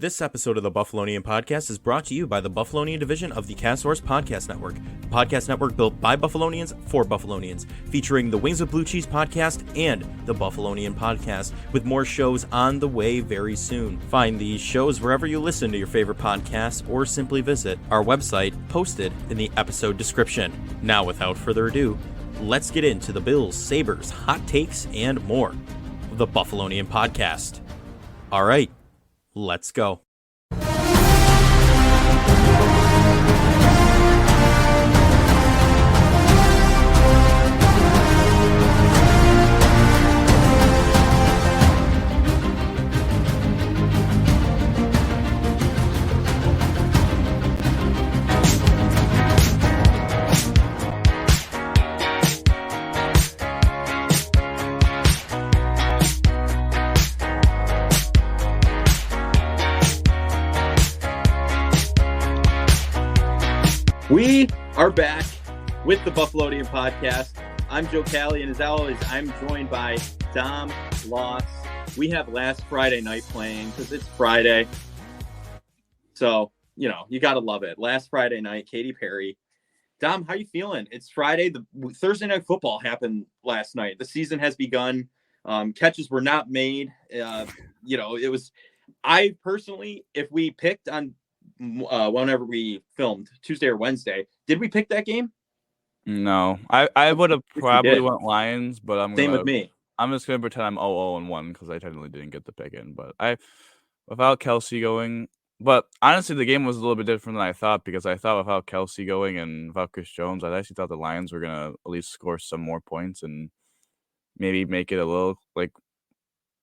This episode of the Buffalonian Podcast is brought to you by the Buffalonian division of the Castsource Podcast Network, a podcast network built by Buffalonians for Buffalonians, featuring the Wings of Blue Cheese podcast and the Buffalonian Podcast, with more shows on the way very soon. Find these shows wherever you listen to your favorite podcasts or simply visit our website posted in the episode description. Now, without further ado, let's get into the Bills, Sabres, hot takes, and more of the Buffalonian Podcast. All right. Let's go. We are back with the Buffalonian Podcast. I'm Joe Callie, and as always, I'm joined by Dom Loss. We have last Friday night playing because it's Friday. So, you got to love it. Last Friday night, Katy Perry. Dom, how you feeling? It's Friday. The Thursday Night Football happened last night. The season has begun. Catches were not made. It was – I personally, if we picked on – whenever we filmed Tuesday or Wednesday, did we pick that game? No, I would have probably went Lions, but with me. I'm just gonna pretend I'm 0-1 because I technically didn't get the pick in. But without Kelsey going, but honestly, the game was a little bit different than I thought because I thought without Kelsey going and without Chris Jones, I actually thought the Lions were gonna at least score some more points and maybe make it a little like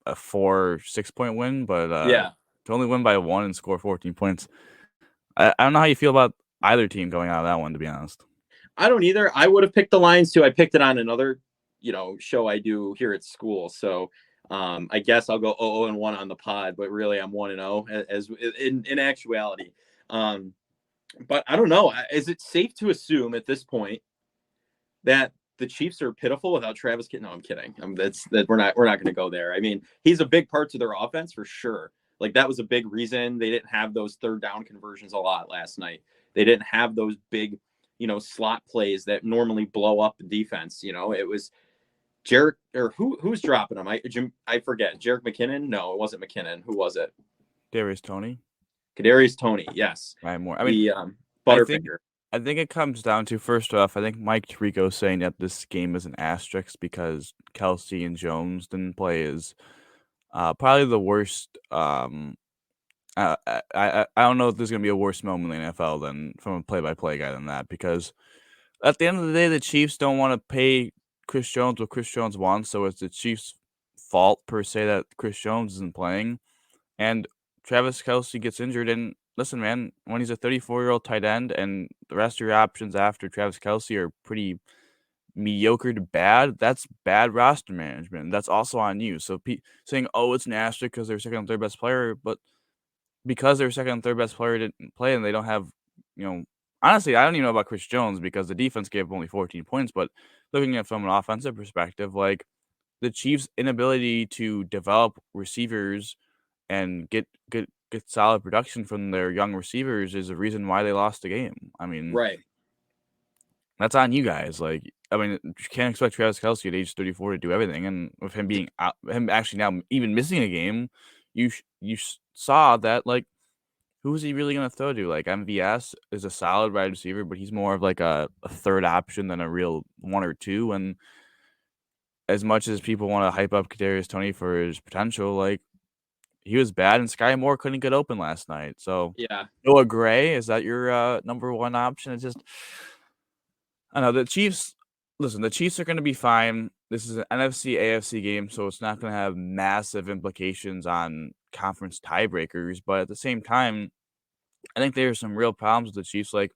a 4-6 point win. But to only win by 1 and score 14 points. I don't know how you feel about either team going out of that one, to be honest. I don't either. I would have picked the Lions too. I picked it on another, show I do here at school. So I guess I'll go 0-1 on the pod, but really I'm 1-0 as in actuality. But I don't know. Is it safe to assume at this point that the Chiefs are pitiful without Travis Kelce? No, I'm kidding. We're not going to go there. I mean, he's a big part to their offense for sure. Like, that was a big reason they didn't have those third down conversions a lot last night. They didn't have those big, slot plays that normally blow up the defense. It was Jarek, or who's dropping them? I forget. Jarek McKinnon? No, it wasn't McKinnon. Who was it? Kadarius Toney, yes. Right, more. Butterfinger. I think it comes down to, first off, I think Mike Tirico saying that this game is an asterisk because Kelsey and Jones didn't play is probably the worst. I don't know if there's going to be a worse moment in the NFL than from a play-by-play guy than that, because at the end of the day, the Chiefs don't want to pay Chris Jones what Chris Jones wants, so it's the Chiefs' fault, per se, that Chris Jones isn't playing. And Travis Kelce gets injured, and listen, man, when he's a 34-year-old tight end and the rest of your options after Travis Kelce are pretty mediocre to bad, that's bad roster management. That's also on you. So saying, it's an asterisk because their second and third best player, but because their second and third best player didn't play and they don't have, honestly, I don't even know about Chris Jones because the defense gave only 14 points, but looking at it from an offensive perspective, like the Chiefs' inability to develop receivers and get solid production from their young receivers is the reason why they lost the game. I mean, right. That's on you guys. Like, I mean, you can't expect Travis Kelce at age 34 to do everything. And with him being out, him actually now even missing a game, you saw that, like, who is he really going to throw to? Like, MVS is a solid wide receiver, but he's more of like a third option than a real 1 or 2. And as much as people want to hype up Kadarius Toney for his potential, like, he was bad, and Sky Moore couldn't get open last night. So, Noah Gray, is that your number one option? It's just, I know the Chiefs. Listen, the Chiefs are going to be fine. This is an NFC AFC game, so it's not going to have massive implications on conference tiebreakers. But at the same time, I think there are some real problems with the Chiefs, like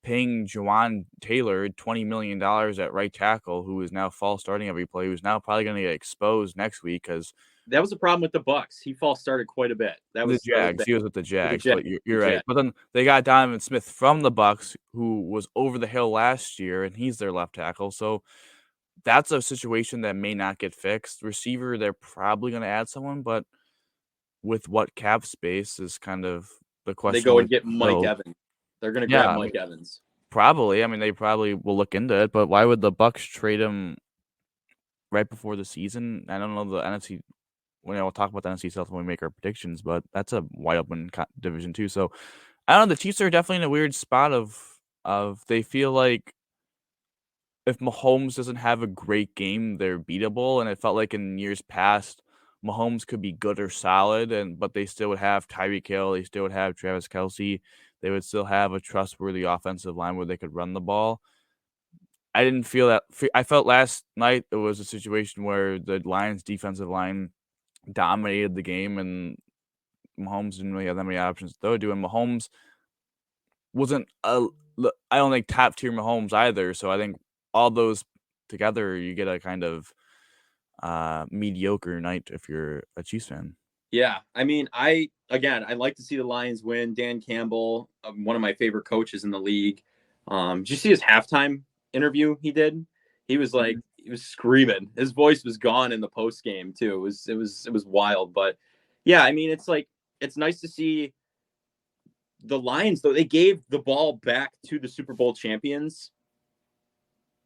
paying Juwan Taylor $20 million at right tackle, who is now false starting every play, who's now probably going to get exposed next week because that was the problem with the Bucs. He false started quite a bit. That was the Jags. He was with the Jags. But you're right. But then they got Donovan Smith from the Bucs, who was over the hill last year, and he's their left tackle. So that's a situation that may not get fixed. Receiver, they're probably going to add someone, but with what cap space is kind of the question. They go and get with Mike Bill. Evans. They're going to Yeah, grab I Mike mean, Evans. probably. I mean, they probably will look into it, but why would the Bucks trade him right before the season? I don't know the NFC. We'll talk about the NFC South when we make our predictions, but that's a wide open division too. So I don't know. The Chiefs are definitely in a weird spot of they feel like if Mahomes doesn't have a great game, they're beatable. And it felt like in years past, Mahomes could be good or solid, but they still would have Tyreek Hill, they still would have Travis Kelce, they would still have a trustworthy offensive line where they could run the ball. I didn't feel that. I felt last night it was a situation where the Lions' defensive line dominated the game, and Mahomes didn't really have that many options to throw to. And Mahomes wasn't I don't think top tier Mahomes either. So I think all those together, you get a kind of mediocre night if you're a Chiefs fan. Yeah, I mean, I like to see the Lions win. Dan Campbell, one of my favorite coaches in the league. Did you see his halftime interview he did? He was like, he was screaming. His voice was gone in the post game too. It was wild. But yeah, I mean, it's nice to see the Lions, though. They gave the ball back to the Super Bowl champions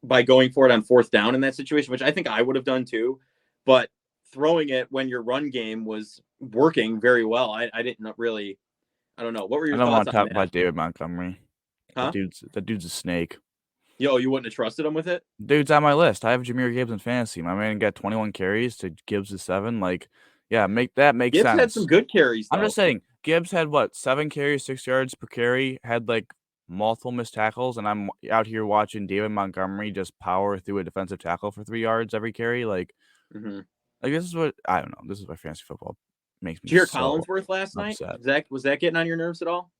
by going for it on fourth down in that situation, which I think I would have done too. But throwing it when your run game was working very well, I didn't really. I don't know. What were your I don't thoughts want to on talk that? about David Montgomery. Huh? That dude's a snake. Yo, you wouldn't have trusted him with it? Dude's on my list. I have Jahmyr Gibbs in fantasy. My man got 21 carries to Gibbs' 7. Like, yeah, makes Gibbs sense. had some good carries, though. I'm just saying, Gibbs had 7 carries, 6 yards per carry, had like multiple missed tackles, and I'm out here watching David Montgomery just power through a defensive tackle for 3 yards every carry. Like, like this is what I don't know. This is why fantasy football makes me. Did you hear so Collinsworth last upset. night? Was that getting on your nerves at all?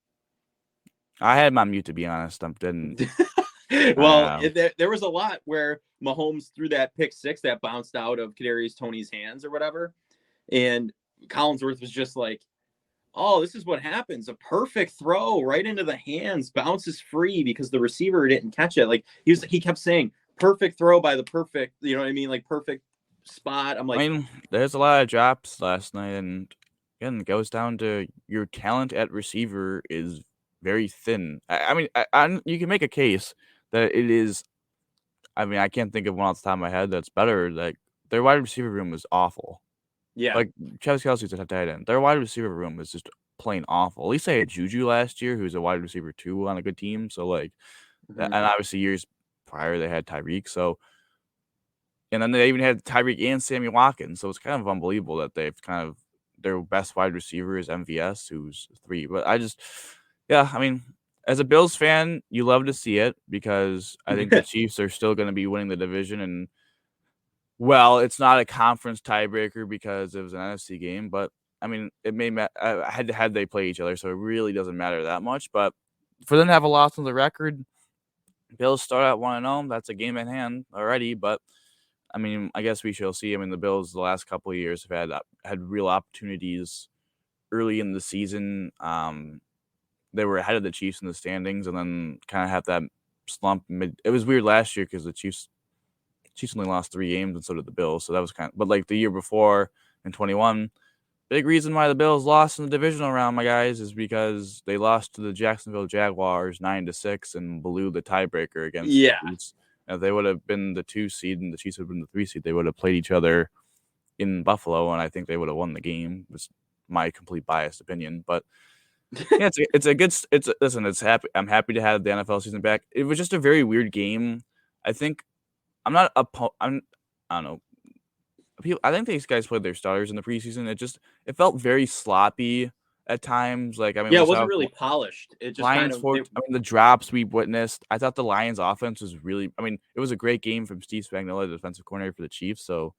I had him on mute, to be honest. I didn't. Well, there was a lot where Mahomes threw that pick six that bounced out of Kadarius Toney's hands or whatever, and Collinsworth was just like, "Oh, this is what happens. A perfect throw right into the hands, bounces free because the receiver didn't catch it." Like he kept saying, "Perfect throw by the perfect," you know what I mean? Like perfect spot. I'm like, I mean, there's a lot of drops last night, and again, it goes down to your talent at receiver is very thin. I mean, you can make a case that it is. I mean, I can't think of one off the top of my head that's better. Like their wide receiver room is awful. yeah, Like Travis Kelce's a tight end. Their wide receiver room is just plain awful. At least they had Juju last year, who's a wide receiver 2 on a good team. So like, and obviously years prior they had Tyreek. So, and then they even had Tyreek and Sammy Watkins. So it's kind of unbelievable that they've kind of their best wide receiver is MVS, who's 3. But I mean, as a Bills fan, you love to see it because I think the Chiefs are still going to be winning the division. And well, it's not a conference tiebreaker because it was an NFC game, but I mean, it may had they play each other, so it really doesn't matter that much. But for them to have a loss on the record, Bills start out 1-0. That's a game in hand already. But I mean, I guess we shall see. I mean, the Bills the last couple of years have had real opportunities early in the season. They were ahead of the Chiefs in the standings, and then kind of have that slump. It was weird last year because the Chiefs only lost 3 games, and so did the Bills. So that was but like the year before in 21, big reason why the Bills lost in the divisional round, my guys, is because they lost to the Jacksonville Jaguars 9-6 and blew the tiebreaker against the Chiefs. If they would have been the 2 seed and the Chiefs would have been the 3 seed, they would have played each other in Buffalo, and I think they would have won the game. It's my complete biased opinion, but yeah, I'm happy to have the NFL season back. It was just a very weird game. I think I don't know. I think these guys played their starters in the preseason. It felt very sloppy at times. Like I mean, it wasn't really polished. It just Lions the drops we witnessed. I thought the Lions offense was really. I mean, it was a great game from Steve Spagnuolo, the defensive coordinator for the Chiefs. So,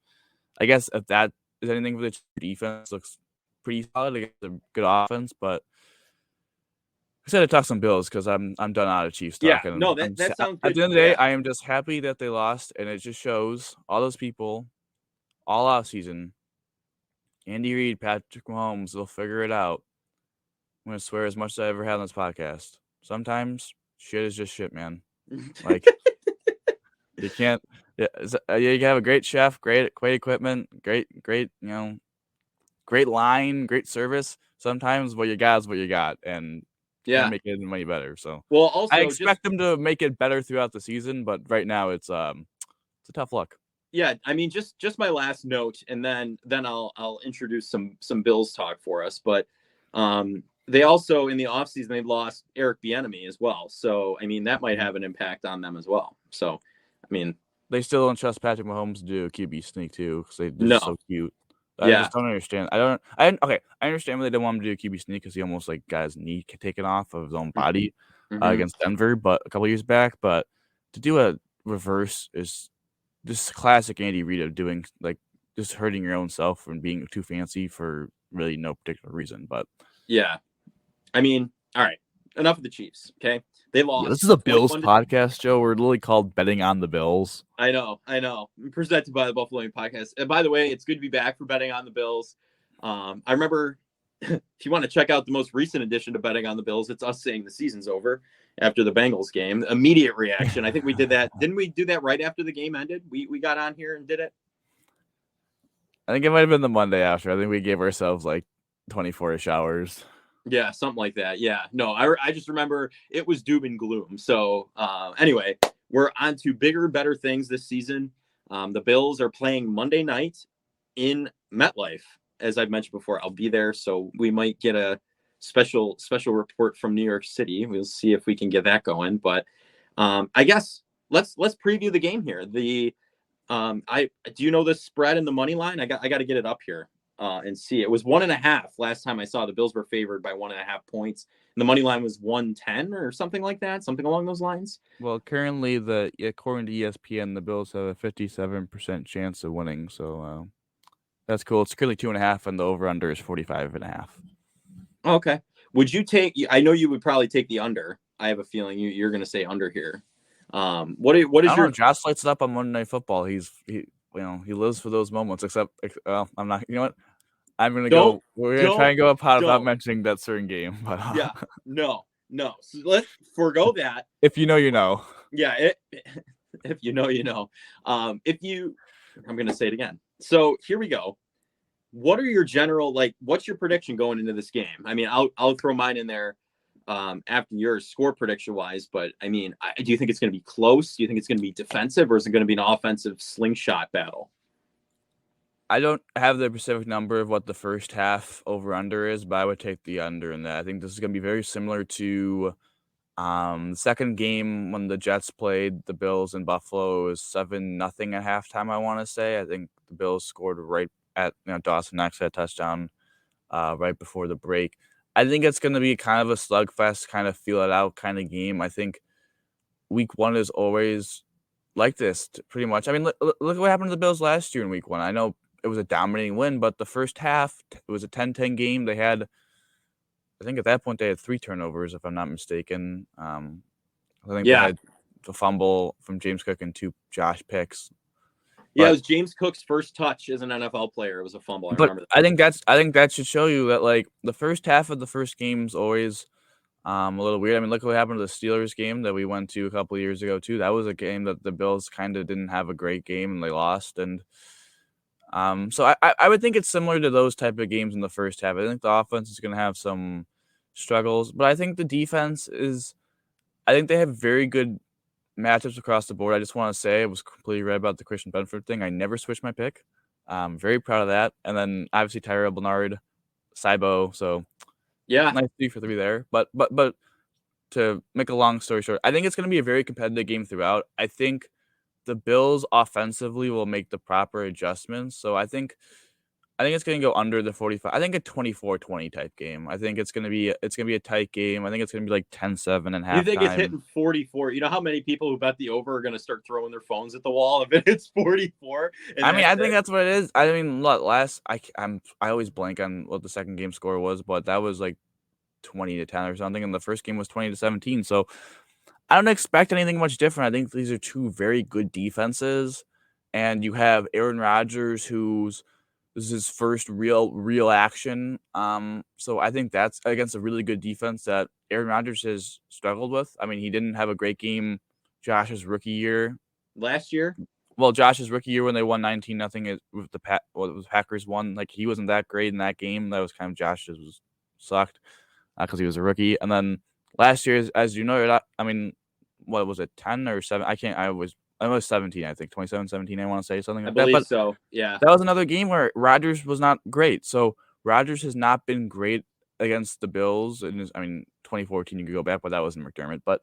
I guess if that is anything for the defense, looks pretty solid against a good offense. But I said to talk some Bills because I'm done out of Chiefs talk. Yeah, no, that sounds good. At the end of the day, I am just happy that they lost, and it just shows all those people all off season. Andy Reid, Patrick Mahomes, they'll figure it out. I'm gonna swear as much as I ever had on this podcast. Sometimes shit is just shit, man. Like you can't. Yeah, you have a great chef, great equipment, great, great great line, great service. Sometimes what you got is what you got, and can't make it any money better. So Well, I also expect them to make it better throughout the season, but right now it's a tough luck. Yeah, I mean, just my last note, and then I'll introduce some Bills talk for us. But they also in the offseason they lost Eric Bieniemy as well, so I mean that might have an impact on them as well. So, I mean, they still don't trust Patrick Mahomes to do a QB sneak too because they're just so cute. I just don't understand. I understand why they didn't want him to do a QB sneak because he almost like got his knee taken off of his own body against Denver, but a couple years back. But to do a reverse is just classic Andy Reid of doing like just hurting your own self and being too fancy for really no particular reason. But yeah, I mean, all right, enough of the Chiefs. Okay, they lost. Yeah, this is a Bills podcast, Joe. We're literally called Betting on the Bills. I know. Presented by the Buffalo Podcast. And by the way, it's good to be back for Betting on the Bills. I remember if you want to check out the most recent edition to Betting on the Bills, it's us saying the season's over after the Bengals game. Immediate reaction. I think we did that. Didn't we do that right after the game ended? We got on here and did it. I think it might have been the Monday after. I think we gave ourselves like 24-ish hours. Yeah, something like that. Yeah. No, I just remember it was doom and gloom. So anyway, we're on to bigger, better things this season. The Bills are playing Monday night in MetLife. As I've mentioned before, I'll be there. So we might get a special report from New York City. We'll see if we can get that going. But I guess let's preview the game here. Do you know the spread and the money line? I got to get it up here. And see, it was 1.5 last time I saw. The Bills were favored by 1.5 points. And the money line was 110 or something like that, something along those lines. Well, currently, according to ESPN, the Bills have a 57% chance of winning. So that's cool. It's currently 2.5, and the over/under is 45.5. Okay. Would you take? I know you would probably take the under. I have a feeling you're going to say under here. What is your? Josh lights it up on Monday Night Football. He lives for those moments. Except, I'm not. You know what? I'm gonna go. We're gonna try and go up hot without mentioning that certain game. But yeah, no. So let's forego that. If you know, you know. Yeah, if you know, you know. I'm gonna say it again. So here we go. What are your general what's your prediction going into this game? I mean, I'll throw mine in there after yours, score prediction wise. But I mean, do you think it's going to be close? Do you think it's going to be defensive, or is it going to be an offensive slingshot battle? I don't have the specific number of what the first half over/under is, but I would take the under in that. I think this is going to be very similar to the second game when the Jets played the Bills in Buffalo. It was 7-0 at halftime, I want to say. I think the Bills scored right at Dawson Knox had a touchdown right before the break. I think it's going to be kind of a slugfest, kind of feel it out kind of game. I think week one is always like this, pretty much. I mean, look what happened to the Bills last year in week one. I know it was a dominating win, but the first half, it was a 10-10 game. They had, I think at that point, they had 3 turnovers, if I'm not mistaken. I think they had the fumble from James Cook and 2 Josh picks. Yeah, it was James Cook's first touch as an NFL player. It was a fumble. I remember that. I think that should show you that the first half of the first game is always a little weird. I mean, look what happened to the Steelers game that we went to a couple of years ago too. That was a game that the Bills kind of didn't have a great game and they lost. And so I would think it's similar to those type of games in the first half. I think the offense is going to have some struggles, but I think the defense is. I think they have very good matchups across the board. I just want to say I was completely right about the Christian Benford thing. I never switched my pick. I'm very proud of that. And then obviously Tyrell Bernard, Cybo. So yeah, nice 3 for 3 there. But to make a long story short, I think it's going to be a very competitive game throughout. I think the Bills offensively will make the proper adjustments. So I think it's going to go under the 45. I think a 24-20 type game. I think it's going to be a tight game. I think it's going to be like 10-7 and half. You think it's hitting 44? You know how many people who bet the over are going to start throwing their phones at the wall if it's 44? I mean, I think that's what it is. I mean, look, I always blank on what the second game score was, but that was like 20-10 or something, and the first game was 20-17. So I don't expect anything much different. I think these are 2 very good defenses, and you have Aaron Rodgers, this is his first real action. So I think that's against a really good defense that Aaron Rodgers has struggled with. I mean, he didn't have a great game Josh's rookie year. Last year? well, Josh's rookie year when they won 19-0 with the Packers won, like he wasn't that great in that game. That was kind of Josh's sucked because he was a rookie. And then last year, as you know, I mean, what was it, 10 or 7? I was 17, I think 27-17. I want to say something I like that. believe But so. Yeah. that was another game where Rodgers was not great. So Rodgers has not been great against the Bills. And 2014 you could go back, but that wasn't McDermott. But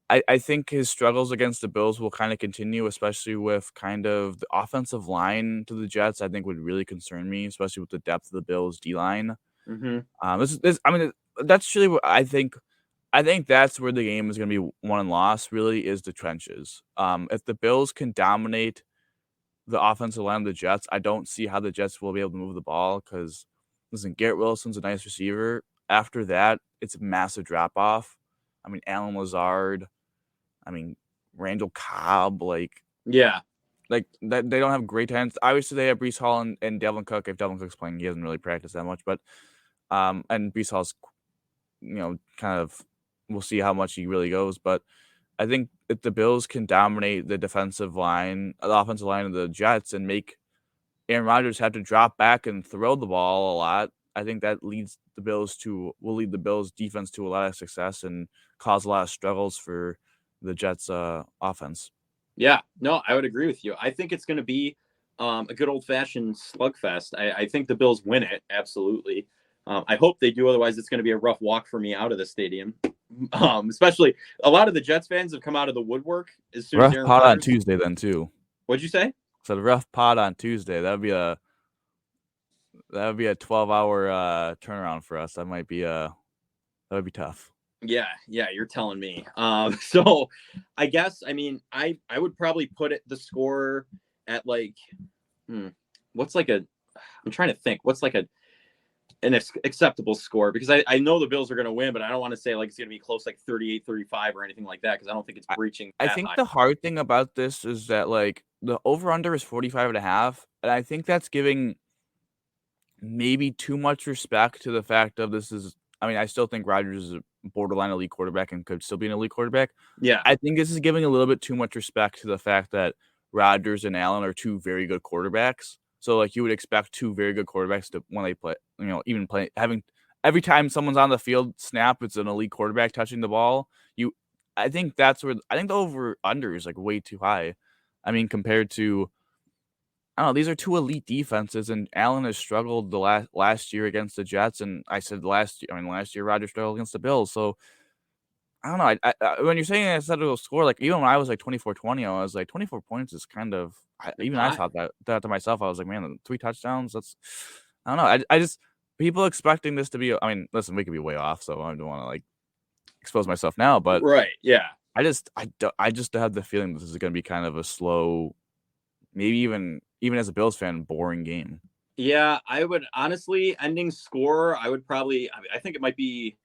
I think his struggles against the Bills will kind of continue, especially with kind of the offensive line to the Jets. I think would really concern me, especially with the depth of the Bills D line. Mm-hmm. That's really what I think. I think that's where the game is going to be won and lost. Really, is the trenches. If the Bills can dominate the offensive line of the Jets, I don't see how the Jets will be able to move the ball because, listen, Garrett Wilson's a nice receiver. After that, it's a massive drop off. I mean, Alan Lazard. I mean, Randall Cobb, Yeah. like that. They don't have great talents. Obviously, they have Breece Hall and Devin Cook. If Devin Cook's playing, he hasn't really practiced that much. But and Breece Hall's, kind of, we'll see how much he really goes. But I think if the Bills can dominate the offensive line of the Jets and make Aaron Rodgers have to drop back and throw the ball a lot, I think that will lead the Bills defense to a lot of success and cause a lot of struggles for the Jets offense. Yeah, no, I would agree with you. I think it's going to be a good old-fashioned slugfest. I think the Bills win it, absolutely. I hope they do. Otherwise, it's going to be a rough walk for me out of the stadium. Especially a lot of the Jets fans have come out of the woodwork as soon as Rough pot on Tuesday then too. What'd you say? So the rough pot on Tuesday. That would be a 12-hour turnaround for us. That would be tough. Yeah, you're telling me. So I guess I would probably put the score at what's I'm trying to think what's an acceptable score, because I know the Bills are going to win, but I don't want to say it's going to be close, 38-35 or anything like that, because I don't think it's breaching I that think high. the hard thing about this is that the over under is 45.5, and I think that's giving maybe too much respect to the fact of this is. I still think Rodgers is a borderline elite quarterback and could still be an elite quarterback. Yeah, I think this is giving a little bit too much respect to the fact that Rodgers and Allen are two very good quarterbacks. So you would expect two very good quarterbacks to, when they play, even play, having every time someone's on the field snap, it's an elite quarterback touching the ball. I think that's where I think the over under is way too high. Compared to, I don't know, these are two elite defenses, and Allen has struggled the last year against the Jets, and I said last year Rodgers struggled against the Bills. So I don't know. I when you're saying I said it'll score, even when I was 24-20, I was 24 points is kind of. I thought that to myself. I was like, man, 3 touchdowns. That's. I don't know. I just people expecting this to be. Listen, we could be way off, so I don't want to expose myself now. But right, yeah. I just have the feeling this is going to be kind of a slow, maybe even as a Bills fan, boring game. Yeah, I would honestly ending score. I would probably. I think it might be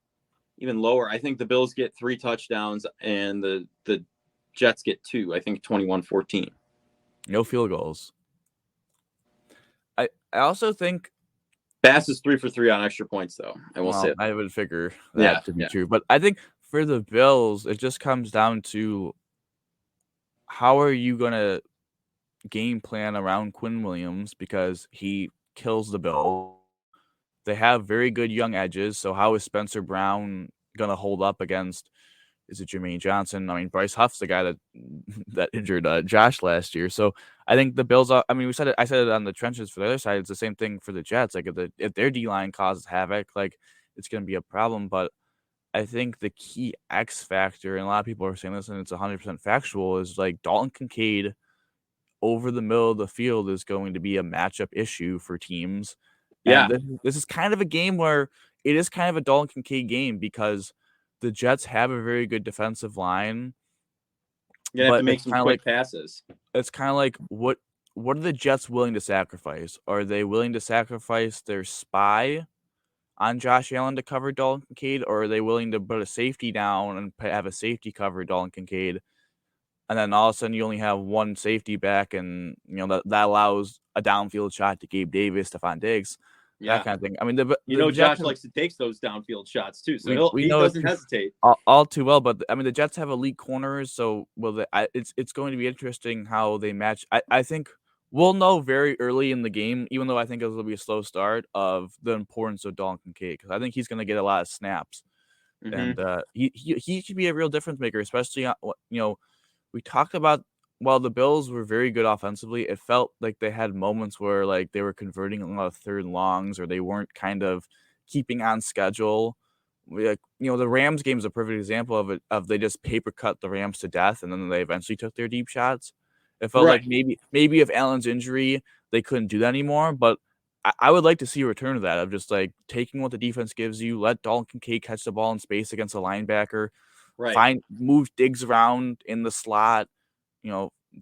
even lower. I think the Bills get 3 touchdowns and the Jets get 2. I think 21-14. No field goals. I also think Bass is 3 for 3 on extra points, though. I will say. I would figure that to be true, but I think for the Bills, it just comes down to how are you gonna game plan around Quinn Williams, because he kills the Bills. They have very good young edges, so how is Spencer Brown gonna hold up against? Is it Jermaine Johnson? Bryce Huff's the guy that injured Josh last year. So I think the Bills. I said it on the trenches for the other side. It's the same thing for the Jets. If their D line causes havoc, it's going to be a problem. But I think the key X factor, and a lot of people are saying this, and it's 100% factual, is Dalton Kincaid over the middle of the field is going to be a matchup issue for teams. Yeah, and this is kind of a game where it is kind of a Dalton Kincaid game because the Jets have a very good defensive line. You're gonna have to make some quick passes. It's kind of what are the Jets willing to sacrifice? Are they willing to sacrifice their spy on Josh Allen to cover Dalton Kincaid, or are they willing to put a safety down and have a safety cover Dalton Kincaid? And then all of a sudden you only have one safety back, and that allows a downfield shot to Gabe Davis, Stephon Diggs. that Yeah. kind of thing. I mean, You know, Jets Josh likes to take those downfield shots too, so we he know it doesn't hesitate. all too well. But I mean, the Jets have elite corners, so it's going to be interesting how they match. I think we'll know very early in the game, even though I think it will be a slow start, of the importance of Dalton Kincaid, because I think he's going to get a lot of snaps, Hmm. and he should be a real difference maker, especially we talked about while the Bills were very good offensively, it felt like they had moments where like they were converting a lot of third and longs, or they weren't kind of keeping on schedule. The Rams game is a perfect example of it. Of they just paper cut the Rams to death, and then they eventually took their deep shots. It felt like Right. maybe if Allen's injury, they couldn't do that anymore. But I would like to see a return of that, of just like taking what the defense gives you, let Dalton Kincaid catch the ball in space against a linebacker, Right. move Diggs around in the slot.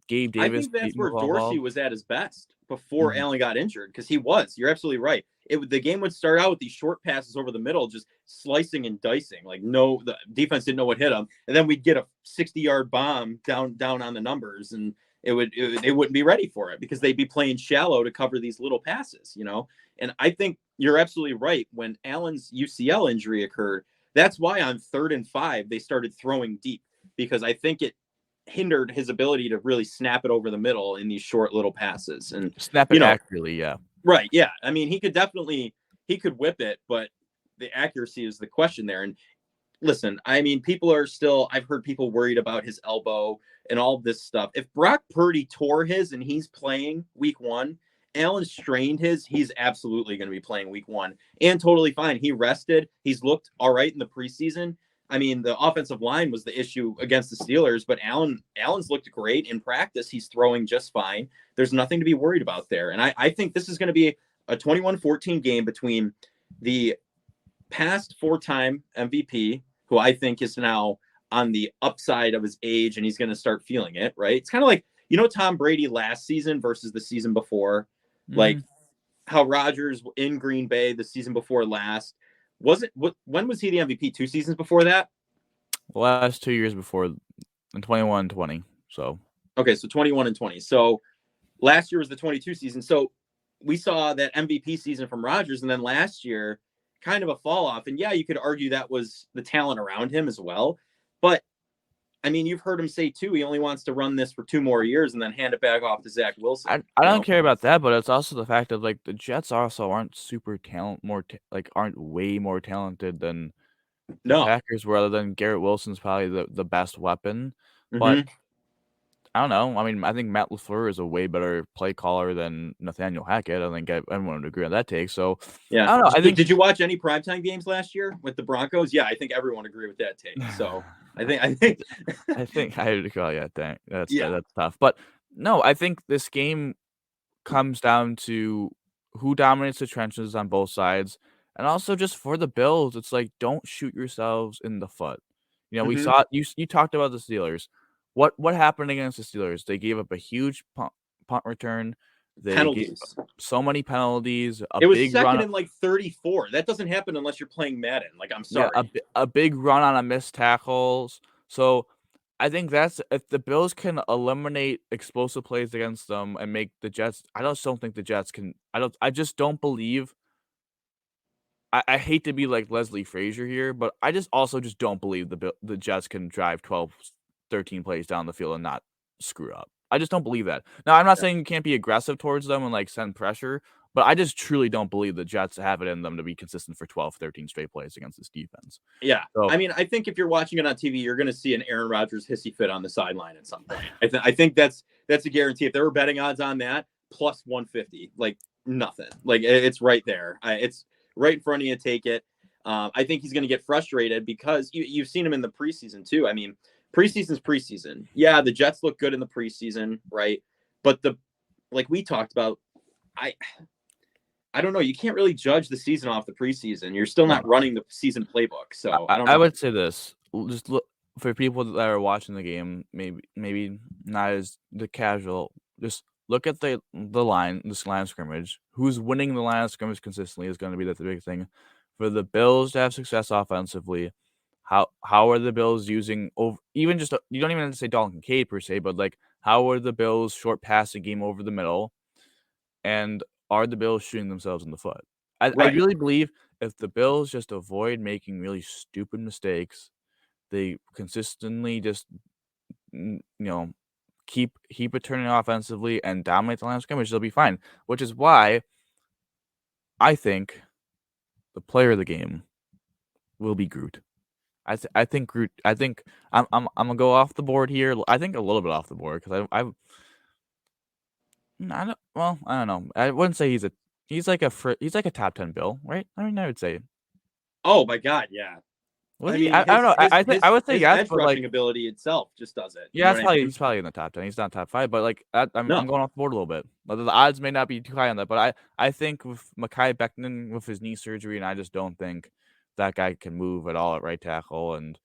Gabe I Davis think that's move where all Dorsey well. was at his best before Mhm. Allen got injured, because he was. You're absolutely right. The game would start out with these short passes over the middle, just slicing and dicing. Like the defense didn't know what hit them, and then we'd get a 60-yard bomb down on the numbers, and they wouldn't be ready for it because they'd be playing shallow to cover these little passes. And I think you're absolutely right. When Allen's UCL injury occurred, that's why on 3rd and 5 they started throwing deep, because I think it hindered his ability to really snap it over the middle in these short little passes. And Snap it accurately, yeah. right, yeah. I mean, he could whip it, but the accuracy is the question there. And listen, I mean, I've heard people worried about his elbow and all this stuff. If Brock Purdy tore his and he's playing week 1, Allen strained his, he's absolutely going to be playing week 1 and totally fine. He rested. He's looked all right in the preseason. I mean, the offensive line was the issue against the Steelers, but Allen's looked great in practice. He's throwing just fine. There's nothing to be worried about there. And I think this is going to be a 21-14 game between the past 4-time MVP, who I think is now on the upside of his age and he's going to start feeling it, right? It's kind of like, Tom Brady last season versus the season before, like how Rodgers in Green Bay the season before last. When was he the MVP? 2 seasons before that? The last 2 years before, in 21 and 20. So okay, so 21 and 20. So last year was the 22 season. So we saw that MVP season from Rodgers, and then last year kind of a fall off. And yeah, you could argue that was the talent around him as well. But I mean, you've heard him say too, he only wants to run this for 2 more years and then hand it back off to Zach Wilson. I don't care about that, but it's also the fact that like the Jets also aren't super aren't way more talented than the No. Packers were, other than Garrett Wilson's probably the best weapon. But Mm-hmm. I don't know. I mean, I think Matt LaFleur is a way better play caller than Nathaniel Hackett. I think everyone would agree on that take. So Yeah. I don't know. Did you watch any primetime games last year with the Broncos? Yeah, I think everyone agreed with that take. So I think I would call dang. That's yeah. tough. But no, I think this game comes down to who dominates the trenches on both sides. And also just for the Bills, it's like, don't shoot yourselves in the foot. We Mm-hmm. saw you talked about the Steelers. What happened against the Steelers? They gave up a huge punt return. They gave Penalties. so many penalties. It was Big second run. and like 34. That doesn't happen unless you're playing Madden. Like, I'm Yeah, sorry. a big run on a missed tackles. So I think that's if the Bills can eliminate explosive plays against them and make the Jets. I just don't think the Jets can. I just don't believe. I hate to be like Leslie Frazier here, but I just also just don't believe the Jets can drive 12, 13 plays down the field and not screw up. I just don't believe that. Now, I'm not Yeah. saying you can't be aggressive towards them and like send pressure, but I just truly don't believe the Jets have it in them to be consistent for 12, 13 straight plays against this defense. Yeah. So, I mean, I think if you're watching it on TV, you're going to see an Aaron Rodgers hissy fit on the sideline at some point. I think that's a guarantee. If there were betting odds on that, plus 150, like nothing. Like it's right there. It's right in front of you. Take it. I think he's going to get frustrated because you've seen him in the preseason too. I mean, preseason's preseason. Yeah, the Jets look good in the preseason, right? But like we talked about, I don't know. You can't really judge the season off the preseason. You're still not running the season playbook. So I don't know. I would say this. Just look for people that are watching the game, maybe not as the casual. Just look at the line, this line of scrimmage. Who's winning the line of scrimmage consistently is going to be the big thing. For the Bills to have success offensively, how are the Bills using even just you don't even have to say Dalton Kincaid per se, but like how are the Bills short passing game over the middle, and are the Bills shooting themselves in the foot? I Right. really believe if the Bills just avoid making really stupid mistakes, they consistently just keep it turning offensively and dominate the line of scrimmage, they'll be fine. Which is why I think the player of the game will be Groot. I think Groot. I think I'm gonna go off the board here. I think a little bit off the board because I don't. Well, I don't know. I wouldn't say he's like a top 10 Bill, right? I mean, I would say. Oh my God, yeah. Was I he? mean, I don't know. I think I would say his yes, edge but rushing like, ability itself just does it. You yeah, know that's what I probably mean? he's probably in the top 10. He's not top 5, but like I'm No, going off the board a little bit. The odds may not be too high on that, but I think with Mekhi Becton with his knee surgery, and I just don't think that guy can move at all at right tackle. And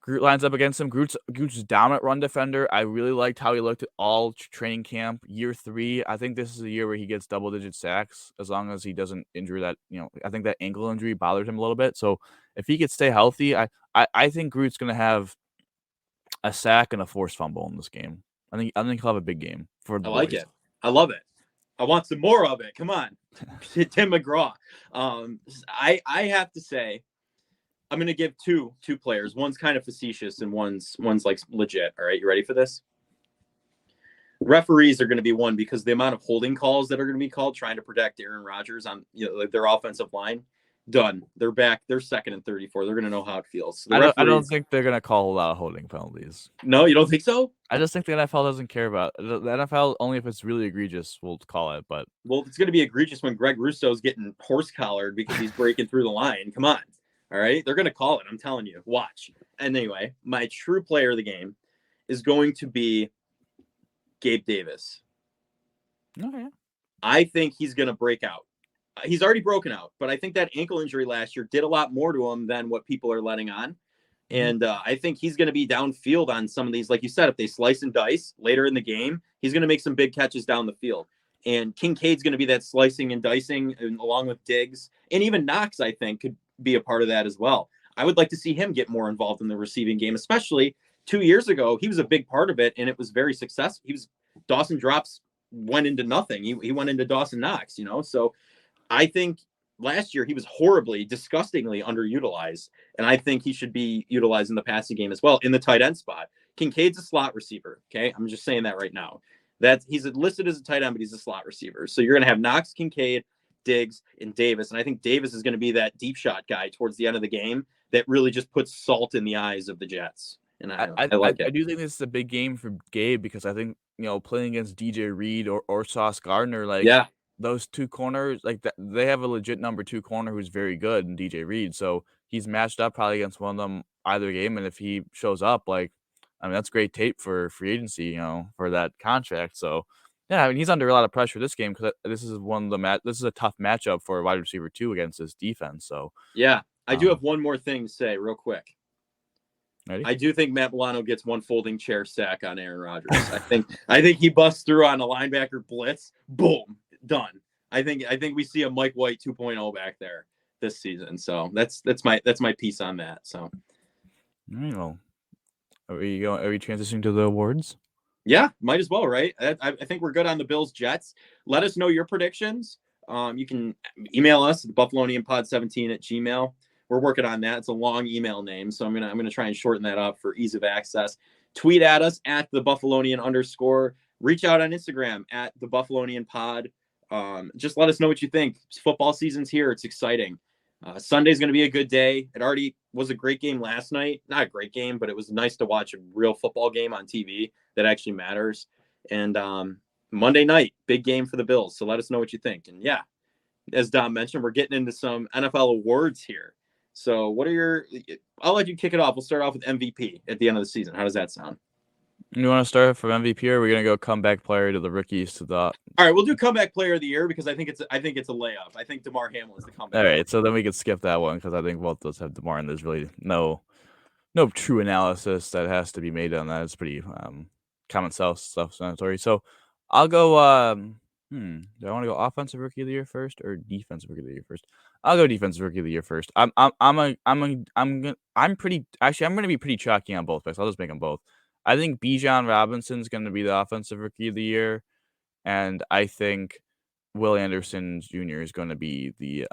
Groot lines up against him. Groot's a dominant run defender. I really liked how he looked at all training camp. Year 3, I think this is a year where he gets double-digit sacks as long as he doesn't injure that. I think that ankle injury bothered him a little bit. So if he could stay healthy, I think Groot's going to have a sack and a forced fumble in this game. I think he'll have a big game for the I like boys. it. I love it. I want some more of it. Come on, Tim McGraw. I have to say, I'm going to give two players. One's kind of facetious and one's like legit. All right, you ready for this? Referees are going to be one because the amount of holding calls that are going to be called trying to protect Aaron Rodgers on their offensive line. Done. They're back. They're 2nd and 34. They're going to know how it feels. So I don't think they're going to call a lot of holding penalties. No, you don't think so? I just think the NFL doesn't care about the NFL. Only if it's really egregious, will call it. But it's going to be egregious when Greg Russo's getting horse collared because he's breaking through the line. Come on. All right. They're going to call it. I'm telling you. Watch. And anyway, my true player of the game is going to be Gabe Davis. Oh, yeah. I think he's going to break out. He's already broken out, but I think that ankle injury last year did a lot more to him than what people are letting on. And I think he's going to be downfield on some of these. Like you said, if they slice and dice later in the game, he's going to make some big catches down the field. And Kincaid's going to be that slicing and dicing along with Diggs. And even Knox, I think, could be a part of that as well. I would like to see him get more involved in the receiving game, especially 2 years ago. He was a big part of it, and it was very successful. Dawson Drops went into nothing. He went into Dawson Knox, So I think last year he was disgustingly underutilized, and I think he should be utilized in the passing game as well in the tight end spot. Kincaid's a slot receiver. Okay, I'm just saying that right now. That he's listed as a tight end, but he's a slot receiver. So you're going to have Knox, Kincaid, Diggs, and Davis, and I think Davis is going to be that deep shot guy towards the end of the game that really just puts salt in the eyes of the Jets. And I like it. I do think this is a big game for Gabe because I think playing against DJ Reed or Sauce Gardner, those two corners, they have a legit number 2 corner who's very good in DJ Reed. So he's matched up probably against one of them either game. And if he shows up, that's great tape for free agency, for that contract. So yeah, I mean, he's under a lot of pressure this game because this is this is a tough matchup for a wide receiver 2 against this defense. So yeah, I do have one more thing to say real quick. Ready? I do think Matt Milano gets one folding chair sack on Aaron Rodgers. I think he busts through on a linebacker blitz. Boom. Done. I think we see a Mike White 2.0 back there this season. So that's my piece on that. So, all right, well, are we transitioning to the awards? Yeah, might as well, right? I think we're good on the Bills Jets. Let us know your predictions. You can email us at buffalonianpod17@gmail.com. We're working on that. It's a long email name, so I'm gonna try and shorten that up for ease of access. Tweet at us at the Buffalonian_. Reach out on Instagram at the Buffalonian Pod. Just let us know what you think. Football season's here. It's exciting. Sunday's going to be a good day. It already was a great game last night. Not a great game, but it was nice to watch a real football game on TV that actually matters. And Monday night, big game for the Bills. So let us know what you think. And yeah, as Dom mentioned, we're getting into some NFL awards here. So I'll let you kick it off. We'll start off with MVP at the end of the season. How does that sound? You want to start from MVP, or are we gonna go comeback player to the rookies to the? All right, we'll do comeback player of the year because I think it's a layup. I think DeMar Hamlin is the comeback. All right, so then we could skip that one because I think both those have DeMar, and there's really no true analysis that has to be made on that. It's pretty common sense self-explanatory. So I'll go. Do I want to go offensive rookie of the year first or defensive rookie of the year first? I'll go defensive rookie of the year first. I'm gonna be pretty chalky on both picks. I'll just make them both. I think Bijan Robinson's going to be the offensive rookie of the year, and I think Will Anderson Jr. is going to be the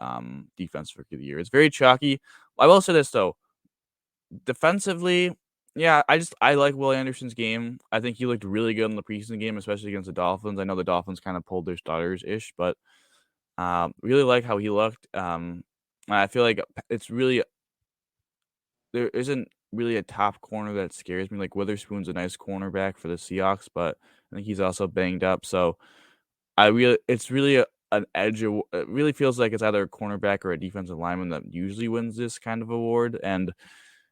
defensive rookie of the year. It's very chalky. I will say this though, defensively, yeah, I like Will Anderson's game. I think he looked really good in the preseason game, especially against the Dolphins. I know the Dolphins kind of pulled their starters ish, but really like how he looked. I feel like it's really there isn't really a top corner that scares me. Like Witherspoon's a nice cornerback for the Seahawks, but I think he's also banged up. So it's really an edge. It really feels like it's either a cornerback or a defensive lineman that usually wins this kind of award, and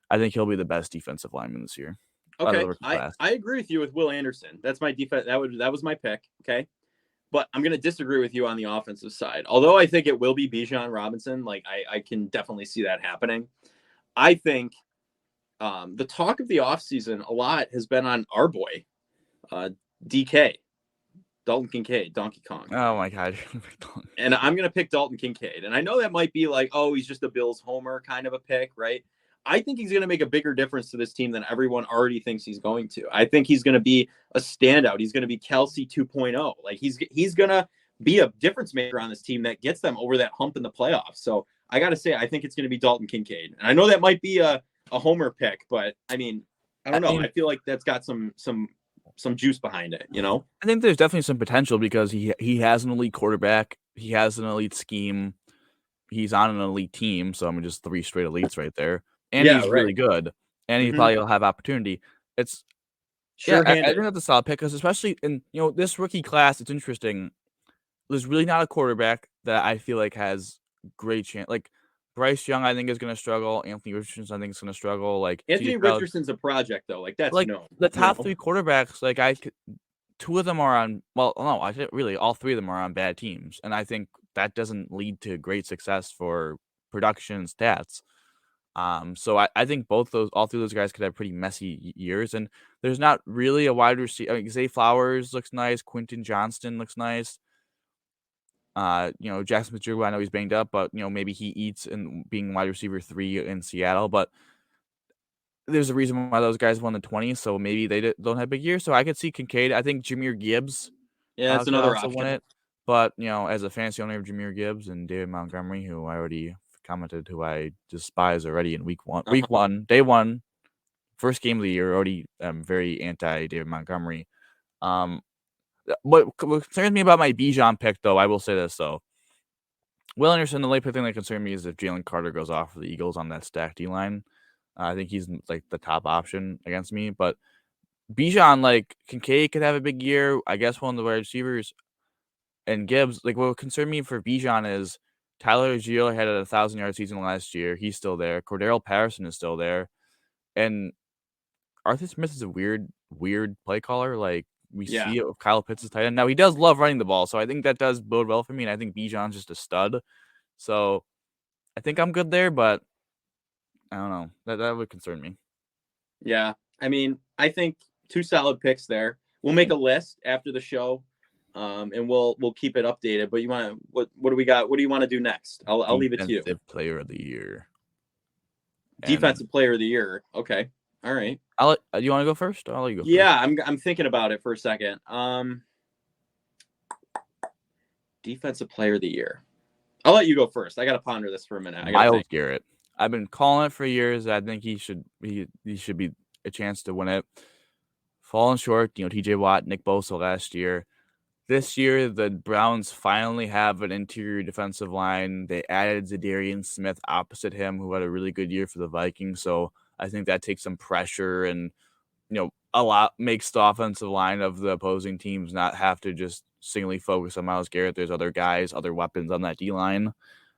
I think he'll be the best defensive lineman this year. Okay, I agree with you with Will Anderson. That's my defense. That was my pick. Okay, but I'm going to disagree with you on the offensive side. Although I think it will be Bijan Robinson. Like I can definitely see that happening. I think the talk of the offseason a lot has been on our boy, DK, Dalton Kincaid, Donkey Kong. Oh my God. And I'm going to pick Dalton Kincaid. And I know that might be like, oh, he's just a Bills homer kind of a pick, right? I think he's going to make a bigger difference to this team than everyone already thinks he's going to. I think he's going to be a standout. He's going to be Kelsey 2.0. Like he's going to be a difference maker on this team that gets them over that hump in the playoffs. So I got to say, I think it's going to be Dalton Kincaid. And I know that might be a homer pick, but I mean, I don't know. I feel like that's got some juice behind it, you know? I think there's definitely some potential because he has an elite quarterback. He has an elite scheme. He's on an elite team. So I mean, just 3 straight elites right there. And he's really good. And he probably will have opportunity. It's I think that's a solid pick because especially in this rookie class, it's interesting. There's really not a quarterback that I feel like has great chance. Like Bryce Young, I think is going to struggle. Anthony Richardson, I think is going to struggle. Like Anthony Richardson's a project though. Like that's like the top 3 quarterbacks. Like 2 of them are on. Well, no, I think really all 3 of them are on bad teams, and I think that doesn't lead to great success for production stats. So I think all 3 of those guys could have pretty messy years, and there's not really a wide receiver. I mean, Zay Flowers looks nice. Quentin Johnston looks nice. Jackson Smith-Njigba, I know he's banged up, but maybe he eats in being wide receiver 3 in Seattle. But there's a reason why those guys won the 20s, so maybe they don't have big years. So I could see Kincaid. I think Jahmyr Gibbs. Yeah, that's another option. Won it. But as a fantasy owner of Jahmyr Gibbs and David Montgomery, who I already commented, who I despise already in week 1, day 1, first game of the year, already very anti David Montgomery. What concerns me about my Bijan pick, though, I will say this, though. Will Anderson, the only thing that concerns me is if Jalen Carter goes off for the Eagles on that stacked D-line. I think he's like the top option against me. But Bijan, like Kincaid could have a big year. I guess one of the wide receivers and Gibbs. Like what concerned me for Bijan is Tyler Gio had a 1,000-yard season last year. He's still there. Cordero Patterson is still there. And Arthur Smith is a weird play caller. Like, we see it with Kyle Pitts as tight end. Now, he does love running the ball, so I think that does bode well for me, and I think Bijan's just a stud. So, I think I'm good there, but I don't know. That would concern me. Yeah. I mean, I think 2 solid picks there. We'll make a list after the show, and we'll keep it updated. But what do we got? What do you want to do next? I'll leave it to you. Defensive Player of the Year. Defensive Player of the Year. Okay. All right. Do you want to go first? I'll let you go. Yeah, first. I'm thinking about it for a second. Defensive Player of the Year. I'll let you go first. I got to ponder this for a minute. Myles Garrett. I've been calling it for years. I think he should be a chance to win it. Falling short, TJ Watt, Nick Bosa last year. This year, the Browns finally have an interior defensive line. They added Zadarian Smith opposite him, who had a really good year for the Vikings. So I think that takes some pressure and, a lot makes the offensive line of the opposing teams not have to just singly focus on Myles Garrett. There's other guys, other weapons on that D-line.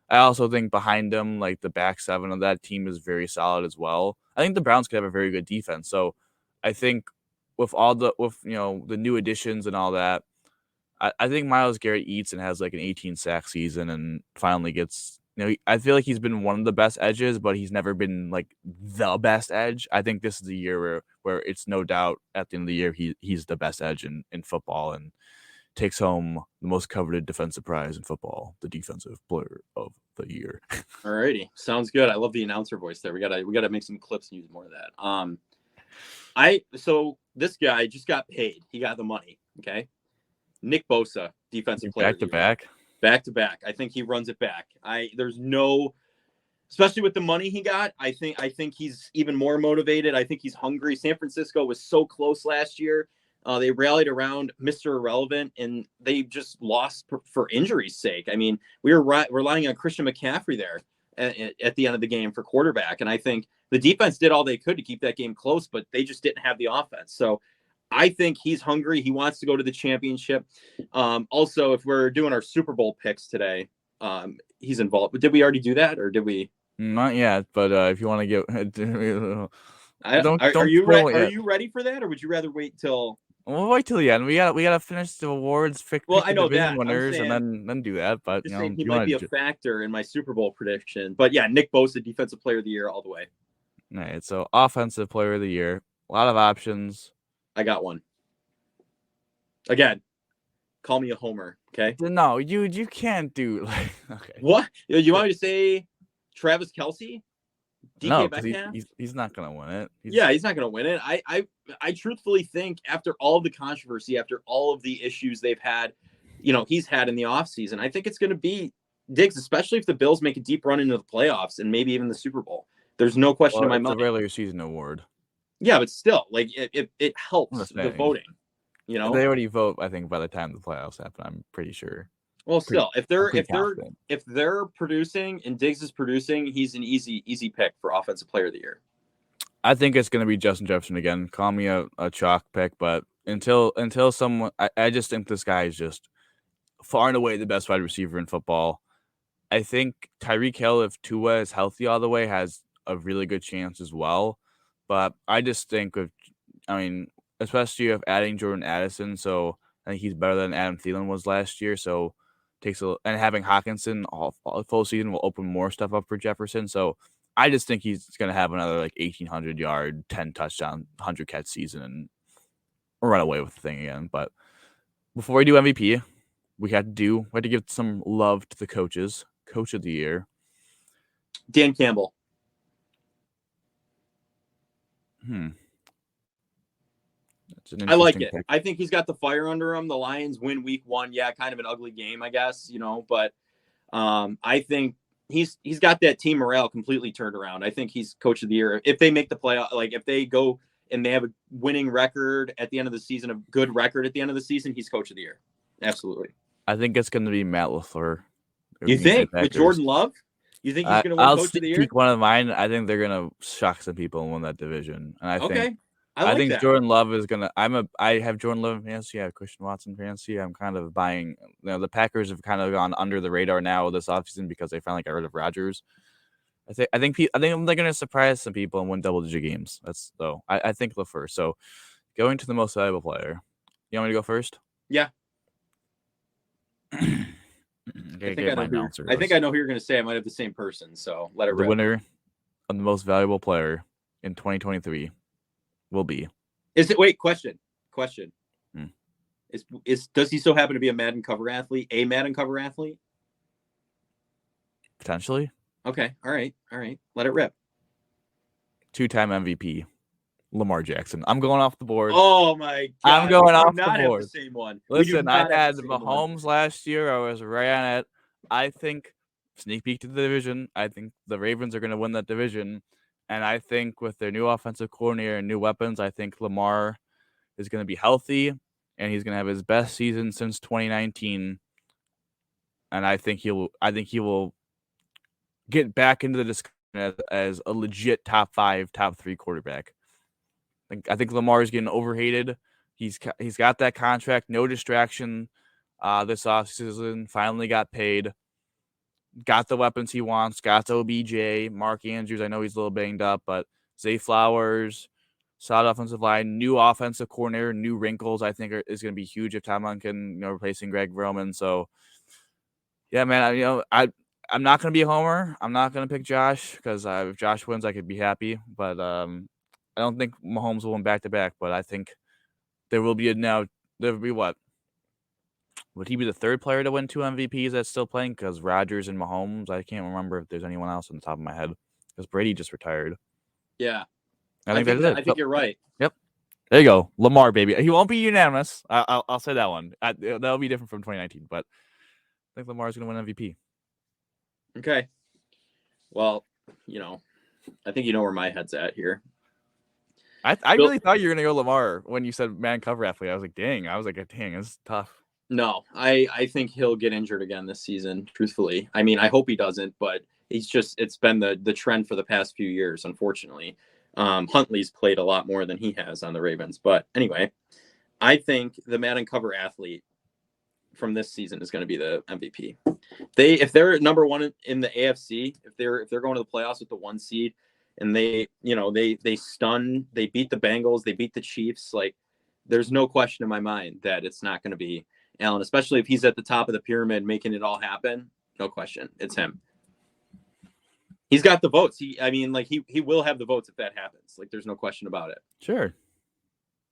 I also think behind them, like the back 7 of that team is very solid as well. I think the Browns could have a very good defense. So I think with the new additions and all that, I think Myles Garrett eats and has like an 18 sack season and finally gets, I feel like he's been one of the best edges, but he's never been like the best edge. I think this is the year where it's no doubt at the end of the year, he's the best edge in football and takes home the most coveted defensive prize in football, the Defensive Player of the Year. All righty. Sounds good. I love the announcer voice there. We gotta make some clips and use more of that. So this guy just got paid. He got the money. Okay. Nick Bosa, defensive player. Back to back. Back to back. I think he runs it back. There's no, especially with the money he got. I think he's even more motivated. I think he's hungry. San Francisco was so close last year. They rallied around Mr. Irrelevant, and they just lost for injury's sake. I mean, we were relying on Christian McCaffrey there at the end of the game for quarterback, and I think the defense did all they could to keep that game close, but they just didn't have the offense. So I think he's hungry. He wants to go to the championship. Also, if we're doing our Super Bowl picks today, he's involved. Did we already do that, or did we? Not yet, but if you want to get, are you ready for that, or would you rather wait till? We'll wait till the end. We gotta finish the awards, pick I know division that winners, and then do that. But you know, he might be a factor in my Super Bowl prediction. But yeah, Nick Bosa, Defensive Player of the Year, all the way. All right, so Offensive Player of the Year, a lot of options. I got one. Again, call me a homer, okay? No, you can't do okay. What? You want me to say Travis Kelce? DK no, Metcalf? He's not gonna win it. He's not gonna win it. I truthfully think after all of the controversy, after all of the issues they've had, he's had in the offseason, I think it's gonna be Diggs, especially if the Bills make a deep run into the playoffs and maybe even the Super Bowl. There's no question in my mind. It's a regular season award. Yeah, but still, like it helps the voting. They already vote, I think, by the time the playoffs happen. I'm pretty sure. Well, still, if they're producing and Diggs is producing, he's an easy pick for Offensive Player of the Year. I think it's going to be Justin Jefferson again. Call me a chalk pick, but until someone, I just think this guy is just far and away the best wide receiver in football. I think Tyreek Hill, if Tua is healthy all the way, has a really good chance as well. But I just think especially if adding Jordan Addison, so I think he's better than Adam Thielen was last year. So and having Hawkinson all full season will open more stuff up for Jefferson. So I just think he's going to have another 1,800 yard, 10 touchdown, 100 catch season and run away with the thing again. But before we do MVP, we had to give some love to the coaches. Coach of the Year, Dan Campbell. I like it. Pick. I think he's got the fire under him. The Lions win week 1. Yeah, kind of an ugly game, I guess, but I think he's got that team morale completely turned around. I think he's Coach of the Year. If they make the playoff, if they go and they have a winning record at the end of the season, a good record at the end of the season, he's Coach of the Year. Absolutely. I think it's going to be Matt LaFleur. You think with Jordan Love? You think he's going to win Coach of the Year? One of mine. I think they're going to shock some people and win that division. And I think that. Jordan Love is gonna. I have Jordan Love in fantasy. I have Christian Watson in fantasy. I'm kind of buying. The Packers have kind of gone under the radar now this offseason because they finally got rid of Rodgers. I think they're gonna surprise some people and win double-digit games. I think LaFleur. So going to the most valuable player. You want me to go first? Yeah. I think I know who you're gonna say. I might have the same person. So let it rip. The winner of the most valuable player in 2023. Will be. Question. Does he still happen to be a Madden cover athlete? A Madden cover athlete? Potentially. Okay. All right. Let it rip. 2-time MVP, Lamar Jackson. I'm going off the board. Oh my God. I'm going off the board. Have the same one. Listen, I had Mahomes last year. I was right on it. I think sneak peek to the division. I think the Ravens are going to win that division. And I think with their new offensive coordinator and new weapons, I think Lamar is going to be healthy and he's going to have his best season since 2019. And I think he will get back into the discussion as a legit top 5, top 3 quarterback. I think Lamar is getting overhated. He's got that contract, no distraction this offseason, finally got paid. Got the weapons he wants. Got the OBJ, Mark Andrews. I know he's a little banged up, but Zay Flowers, solid offensive line, new offensive coordinator, new wrinkles. I think is going to be huge if Tomlin can, replacing Greg Roman. So, yeah, man. I'm not going to be a homer. I'm not going to pick Josh because if Josh wins, I could be happy. But I don't think Mahomes will win back to back. But I think there will be what? Would he be the third player to win 2 MVPs that's still playing? Because Rodgers and Mahomes, I can't remember if there's anyone else on the top of my head. Because Brady just retired. Yeah. I think you're right. Yep. There you go. Lamar, baby. He won't be unanimous. I'll say that one. That'll be different from 2019. But think Lamar's going to win MVP. Okay. Well, I think you know where my head's at here. I really thought you were going to go Lamar when you said man cover athlete. I was like, dang, it's tough. No, I think he'll get injured again this season, truthfully. I mean, I hope he doesn't, but it's been the trend for the past few years, unfortunately. Huntley's played a lot more than he has on the Ravens. But anyway, I think the Madden cover athlete from this season is going to be the MVP. If they're number one in the AFC, if they're going to the playoffs with the 1 seed, and they beat the Bengals, they beat the Chiefs, like there's no question in my mind that it's not going to be Allen, especially if he's at the top of the pyramid making it all happen. No question, it's him. He's got the votes. He will have the votes if that happens. Like there's no question about it. Sure.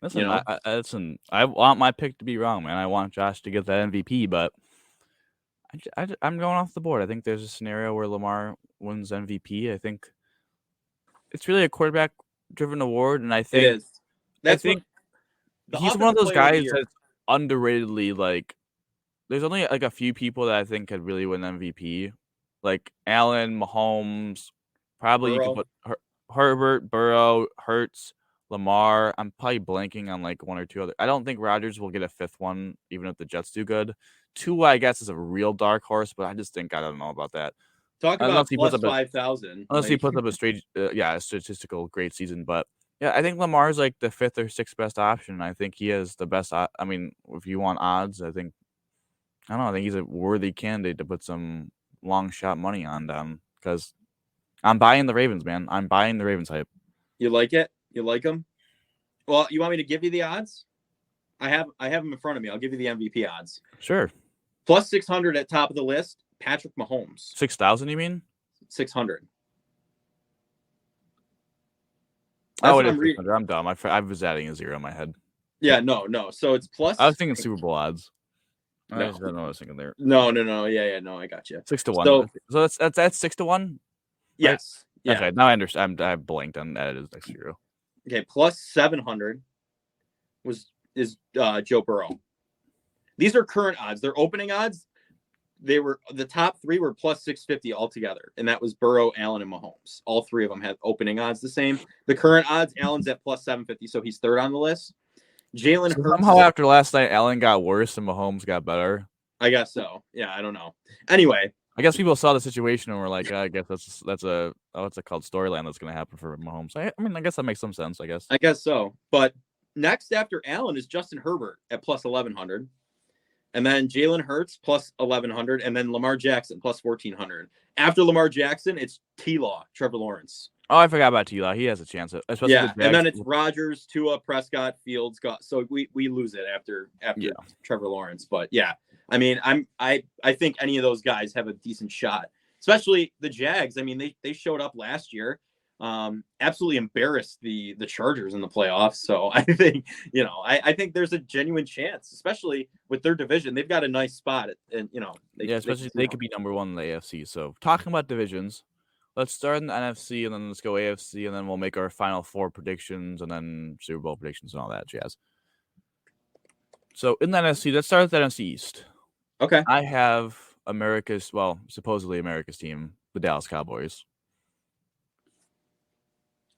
Listen, I want my pick to be wrong, man. I want Josh to get that MVP, but I'm going off the board. I think there's a scenario where Lamar wins MVP. I think it's really a quarterback-driven award, and I think it is. He's one of those guys that's underratedly like. There's only like a few people that I think could really win MVP, like Allen, Mahomes, probably Burrow. You could put Herbert, Burrow, Hurts, Lamar. I'm probably blanking on like one or two other. I don't think Rodgers will get a 5th one, even if the Jets do good. Tua, I guess, is a real dark horse, but I just think I don't know about that. Talk about plus 5,000. Unless he puts up a statistical great season, but yeah, I think Lamar's like the 5th or 6th best option. I think he is the best. I mean, if you want odds, I think he's a worthy candidate to put some long shot money on down because I'm buying the Ravens, man. I'm buying the Ravens hype. You like it? You like them? Well, you want me to give you the odds? I have them in front of me. I'll give you the MVP odds. Sure. Plus 600 at top of the list, Patrick Mahomes. 6,000, you mean? 600. Oh, it is 600. I'm dumb. I was adding a 0 in my head. Yeah, no. So it's plus. I was thinking Super Bowl odds. No. I don't know what I was thinking there. No. Yeah, no, I got you. 6-1. So that's 6-1? Yes. Right? Yeah. Okay, now I understand. I blanked on that. It is next year. Okay, plus 700 is Joe Burrow. These are current odds. They're opening odds. The top 3 were plus 650 altogether, and that was Burrow, Allen, and Mahomes. All 3 of them had opening odds the same. The current odds, Allen's at plus 750, so he's 3rd on the list. Jalen Hurts. Somehow after last night, Allen got worse and Mahomes got better. I guess so. Yeah, I don't know. Anyway, I guess people saw the situation and were like, I guess that's a what's it called, storyline that's going to happen for Mahomes. I mean, I guess that makes some sense. I guess so. But next after Allen is Justin Herbert at plus 1,100. And then Jalen Hurts plus 1,100, and then Lamar Jackson plus 1,400. After Lamar Jackson, it's T-Law, Trevor Lawrence. Oh, I forgot about T-Law. He has a chance. Especially and then it's Rodgers, Tua, Prescott, Fields. So we lose it after Trevor Lawrence. But yeah, I mean, I think any of those guys have a decent shot, especially the Jags. I mean, they showed up last year. Absolutely embarrassed the Chargers in the playoffs. So I think, I think there's a genuine chance, especially with their division. They've got a nice spot. Especially they could be number 1 in the AFC. So talking about divisions, let's start in the NFC and then let's go AFC and then we'll make our final 4 predictions and then Super Bowl predictions and all that jazz. So in the NFC, let's start with the NFC East. Okay. I have supposedly America's team, the Dallas Cowboys.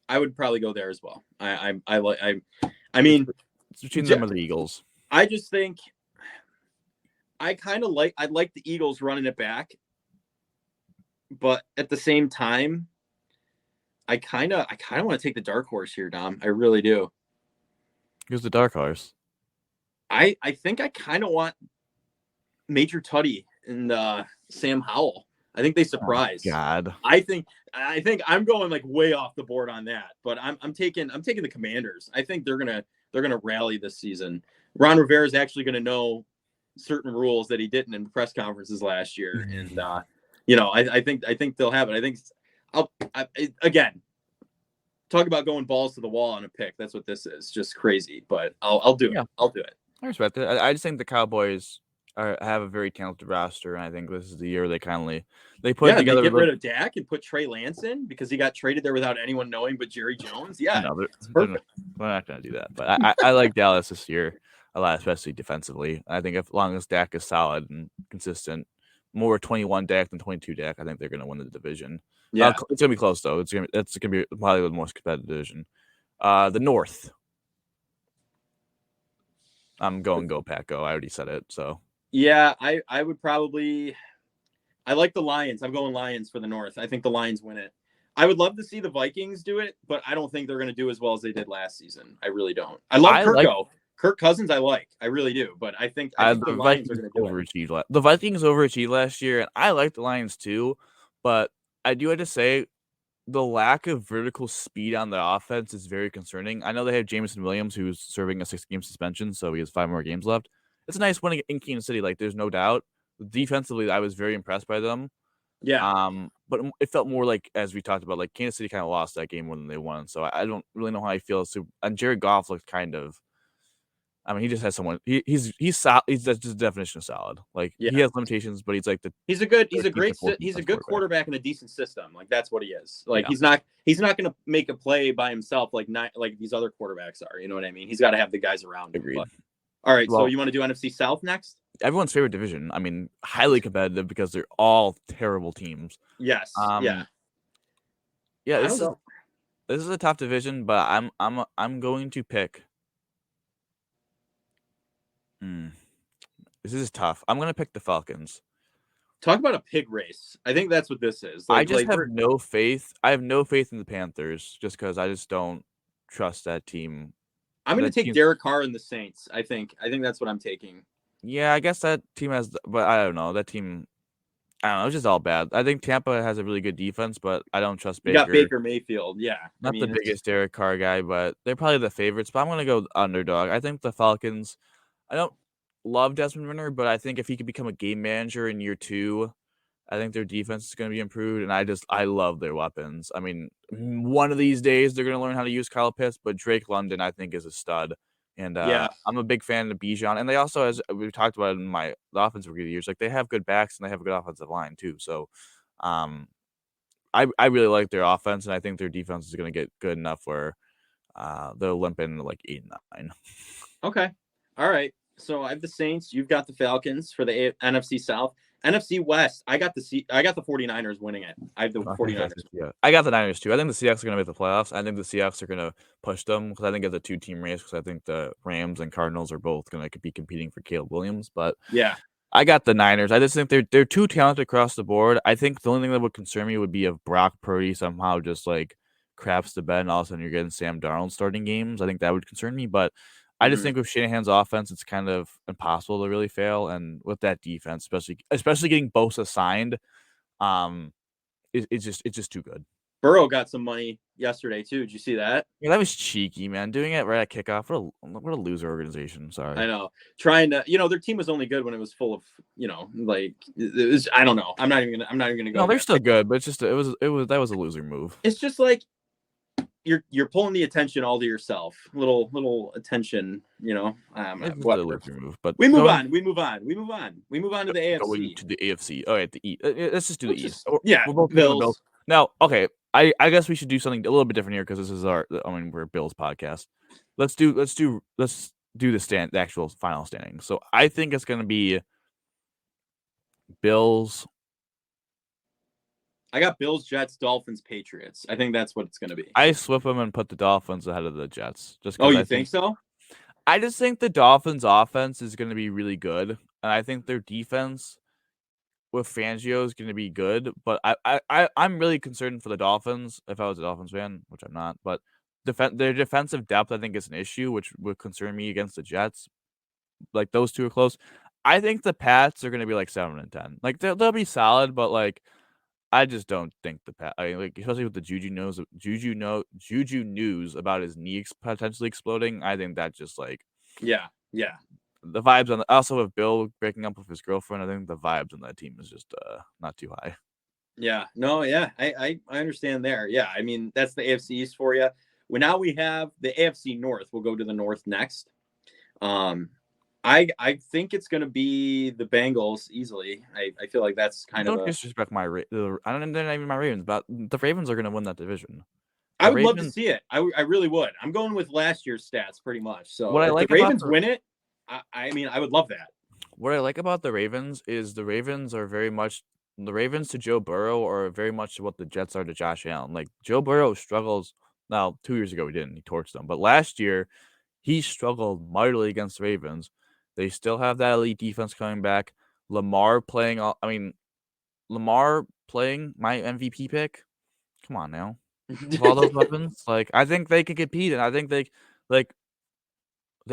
I would probably go there as well. I mean, it's between them and the Eagles. I just think I'd like the Eagles running it back, but at the same time, I kind of want to take the dark horse here, Dom. I really do. Who's the dark horse? I think I kind of want Major Tutty and Sam Howell. I think they surprise. Oh, God. I think I'm going like way off the board on that, but I'm taking the Commanders. I think they're gonna rally this season. Ron Rivera is actually gonna know certain rules that he didn't in press conferences last year, and I think they'll have it. I think again, talk about going balls to the wall on a pick. That's what this is. Just crazy, but I'll do it. I'll do it. I respect it. I just think the Cowboys have a very talented roster, and I think this is the year they put together. They get rid of Dak and put Trey Lance in because he got traded there without anyone knowing but Jerry Jones. Yeah, no, they're not going to do that. But I like Dallas this year a lot, especially defensively. I think as long as Dak is solid and consistent, more 21 deck than 22 deck, I think they're going to win the division. Yeah. It's going to be close though. It's going to be probably the most competitive division. The North. I'm going Go Pack Go. I already said it. So yeah, I would probably. I like the Lions. I'm going Lions for the North. I think the Lions win it. I would love to see the Vikings do it, but I don't think they're going to do as well as they did last season. I really don't. I love Kirk Cousins. I really do. But I think the Lions are going to overachieve. The Vikings overachieved last year, and I like the Lions too. But I do have to say, the lack of vertical speed on the offense is very concerning. I know they have Jameson Williams, who's serving a 6-game suspension, so he has 5 more games left. It's a nice win in Kansas City. Like, there's no doubt. Defensively, I was very impressed by them. Yeah. But it felt more like, as we talked about, like Kansas City kind of lost that game more than they won. So I don't really know how I feel. So, and Jared Goff looks kind of. I mean, he just has someone. He's solid. He's just the definition of solid. Like he has limitations, but he's like he's a good quarterback in a decent system. Like that's what he is. Like he's not going to make a play by himself like these other quarterbacks are. You know what I mean? He's got to have the guys around him. Agreed. But, all right, so you want to do NFC South next? Everyone's favorite division. I mean, highly competitive because they're all terrible teams. Yes. Yeah. This is a tough division, but I'm going to pick. This is tough. I'm going to pick the Falcons. Talk about a pig race. I think that's what this is. I just have no faith. I have no faith in the Panthers just because I just don't trust that team. I'm going to take Derek Carr and the Saints. I think that's what I'm taking. Yeah, I guess that team has, but I don't know. That team, I don't know. It's just all bad. I think Tampa has a really good defense, but I don't trust Baker. You got Baker Mayfield, yeah. Not the biggest Derek Carr guy, but they're probably the favorites. But I'm going to go underdog. I think the Falcons, I don't love Desmond Ridder, but I think if he could become a game manager in year 2, I think their defense is going to be improved. And I love their weapons. I mean, one of these days they're going to learn how to use Kyle Pitts, but Drake London, I think, is a stud. And I'm a big fan of Bijan. And they also, as we talked about in the offensive rookie of the years, like they have good backs and they have a good offensive line too. So I really like their offense, and I think their defense is going to get good enough where they'll limp in like 8-9. Okay. All right. So I have the Saints. You've got the Falcons for the NFC South. NFC West, I got the 49ers winning it. I have the 49ers. Yeah, I got the Niners too. I think the Seahawks are going to make the playoffs. I think the Seahawks are going to push them because I think it's a 2-team race because I think the Rams and Cardinals are both going to be competing for Caleb Williams. But yeah, I got the Niners. I just think they're too talented across the board. I think the only thing that would concern me would be if Brock Purdy somehow just like craps the bed and all of a sudden you're getting Sam Darnold starting games. I think that would concern me, but I just think with Shanahan's offense, it's kind of impossible to really fail. And with that defense, especially getting Bosa signed, it's just too good. Burrow got some money yesterday too. Did you see that? Yeah, that was cheeky, man. Doing it right at kickoff. What a loser organization. Sorry. I know. Trying to, their team was only good when it was full of, like it was. I don't know. I'm not even gonna go. No, they're still good, but it's just that was a loser move. It's just like you're pulling the attention all to yourself. Little attention, whatever. Move, but we move on to the AFC. Going to the AFC. Oh, the East. Let's just do the East. Yeah, we're both Bills. Now, okay. I guess we should do something a little bit different here because this is we're a Bills podcast. Let's do the actual final standing. So I think it's going to be Bills. I got Bills, Jets, Dolphins, Patriots. I think that's what it's going to be. I swip them and put the Dolphins ahead of the Jets. You think so? I just think the Dolphins' offense is going to be really good, and I think their defense with Fangio is going to be good. But I'm really concerned for the Dolphins. If I was a Dolphins fan, which I'm not, but their defensive depth I think is an issue, which would concern me against the Jets. Like those two are close. I think the Pats are going to be like 7-10. Like they'll be solid, but like. I just don't think especially with the Juju news about his knee potentially exploding. I think that just like yeah. The vibes also with Bill breaking up with his girlfriend. I think the vibes on that team is just not too high. Yeah, no, yeah, I understand there. Yeah, I mean that's the AFC East for you. Now we have the AFC North. We'll go to the North next. I think it's going to be the Bengals easily. I feel like that's don't disrespect my I don't know even my Ravens, but the Ravens are going to win that division. I would love to see it. I really would. I'm going with last year's stats pretty much. So what I like the Ravens win it, I mean, I would love that. what I like about the Ravens is the Ravens to Joe Burrow are very much what the Jets are to Josh Allen. Like Joe Burrow struggles now. 2 years ago he didn't. He torched them, but last year he struggled mightily against the Ravens. They still have that elite defense coming back. Lamar playing my MVP pick. Come on now. With all those weapons, like I think they could compete, and I think they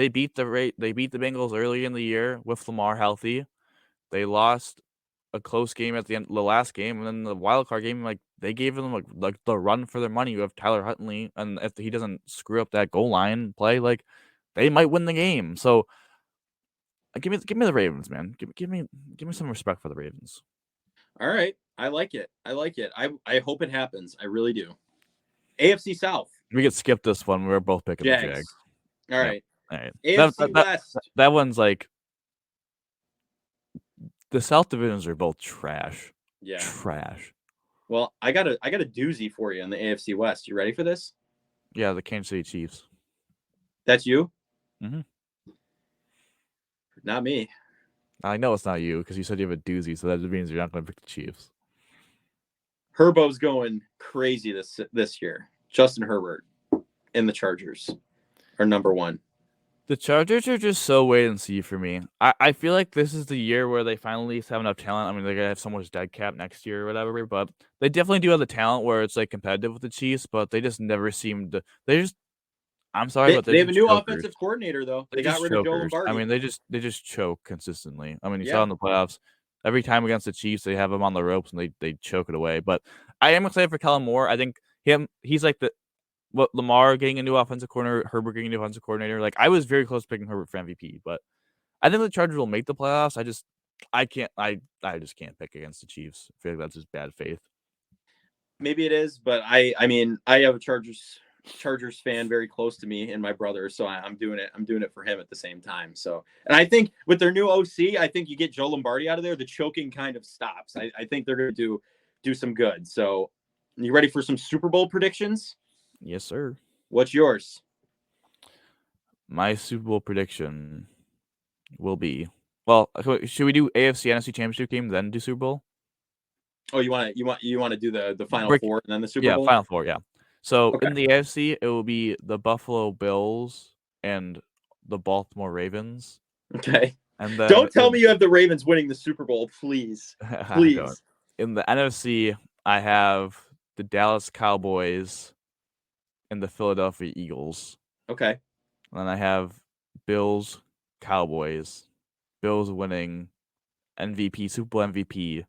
beat the Bengals early in the year with Lamar healthy. They lost a close game at the end, the last game, and then the wild card game, like they gave them like the run for their money. You have Tyler Huntley, and if he doesn't screw up that goal line play, like they might win the game. So give me the Ravens, man. Give me some respect for the Ravens. All right, I like it. I hope it happens. I really do. AFC South. We could skip this one. We're both picking the Jags. All right. All right. AFC West. That one's like the South divisions are both trash. Yeah. Trash. Well, I got a doozy for you in the AFC West. You ready for this? Yeah, the Kansas City Chiefs. That's you? Mm-hmm. Not me. I know it's not you because you said you have a doozy, so that means you're not going to pick the Chiefs. Herbo's going crazy this year. Justin Herbert and the Chargers are number one. The Chargers are just so wait and see for me. I feel like this is the year where they finally have enough talent. I mean, they're going to have so much dead cap next year or whatever, but they definitely do have the talent where it's like competitive with the Chiefs, but they just never seem to. I'm sorry, but they have a new offensive coordinator though. They got rid of Joe Lombardi. I mean, they just choke consistently. I mean, you saw in the playoffs every time against the Chiefs, they have him on the ropes and they choke it away. But I am excited for Kellen Moore. I think he's like Lamar getting a new offensive coordinator, Herbert getting a new offensive coordinator. Like I was very close to picking Herbert for MVP, but I think the Chargers will make the playoffs. I just can't pick against the Chiefs. I feel like that's just bad faith. Maybe it is, but I mean, I have a Chargers fan very close to me and my brother, so I'm doing it for him at the same time. So, and I think with their new OC, I think you get Joe Lombardi out of there, the choking kind of stops. I think they're going to do some good. So, you ready for some Super Bowl predictions? Yes, sir. What's yours? My Super Bowl prediction will be, well, should we do AFC NFC Championship game then do Super Bowl? Oh, you want to do the Final Four and then the Super Bowl? Yeah, Final Four, yeah. So in the AFC, it will be the Buffalo Bills and the Baltimore Ravens. Okay. And then don't tell me you have the Ravens winning the Super Bowl, please. Please. In the NFC, I have the Dallas Cowboys and the Philadelphia Eagles. Okay. And then I have Bills, Cowboys. Bills winning MVP, Super Bowl MVP.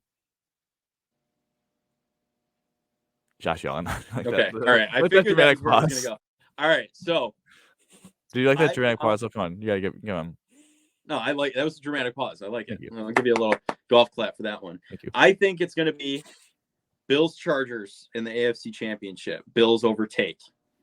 Josh Allen. Okay. All right. I figured that's where I was going to go. All right. So. Do you like that dramatic pause? Oh, come on. You got to give him. No, that was a dramatic pause. I like it. I'll give you a little golf clap for that one. Thank you. I think it's going to be Bills Chargers in the AFC Championship. Bills overtake.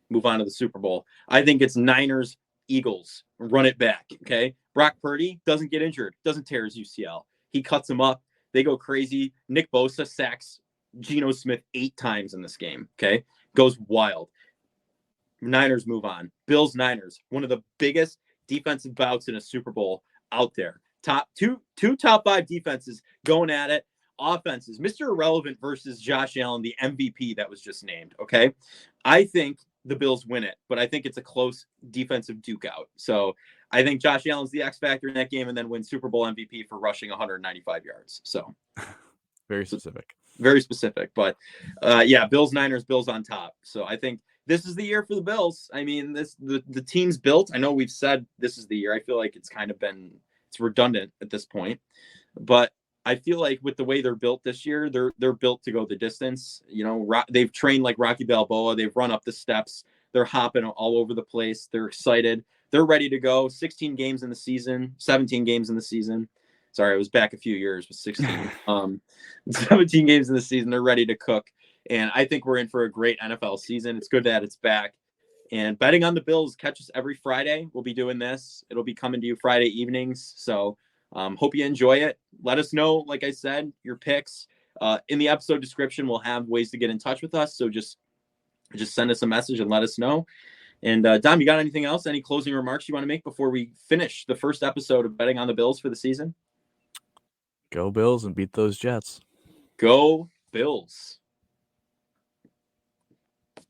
Move on to the Super Bowl. I think it's Niners Eagles. Run it back. Okay. Brock Purdy doesn't get injured. Doesn't tear his UCL. He cuts them up. They go crazy. Nick Bosa sacks Geno Smith 8 times in this game. Okay. Goes wild. Niners move on. Bills Niners. One of the biggest defensive bouts in a Super Bowl out there. Top two top 5 defenses going at it. Offenses. Mr. Irrelevant versus Josh Allen, the MVP that was just named. Okay. I think the Bills win it, but I think it's a close defensive duke out. So I think Josh Allen's the X factor in that game and then wins Super Bowl MVP for rushing 195 yards. So very specific. Very specific. But yeah, Bills, Niners, Bills on top. So I think this is the year for the Bills. I mean, the team's built. I know we've said this is the year. I feel like it's kind of it's redundant at this point. But I feel like with the way they're built this year, they're built to go the distance. You know, they've trained like Rocky Balboa. They've run up the steps. They're hopping all over the place. They're excited. They're ready to go. 16 games in the season, 17 games in the season. Sorry, I was back a few years with 16. 17 games in the season. They're ready to cook. And I think we're in for a great NFL season. It's good that it's back. And betting on the Bills, catch us every Friday. We'll be doing this. It'll be coming to you Friday evenings. So hope you enjoy it. Let us know, like I said, your picks. In the episode description, we'll have ways to get in touch with us. So just send us a message and let us know. And Dom, you got anything else? Any closing remarks you want to make before we finish the first episode of Betting on the Bills for the season? Go Bills and beat those Jets. Go Bills.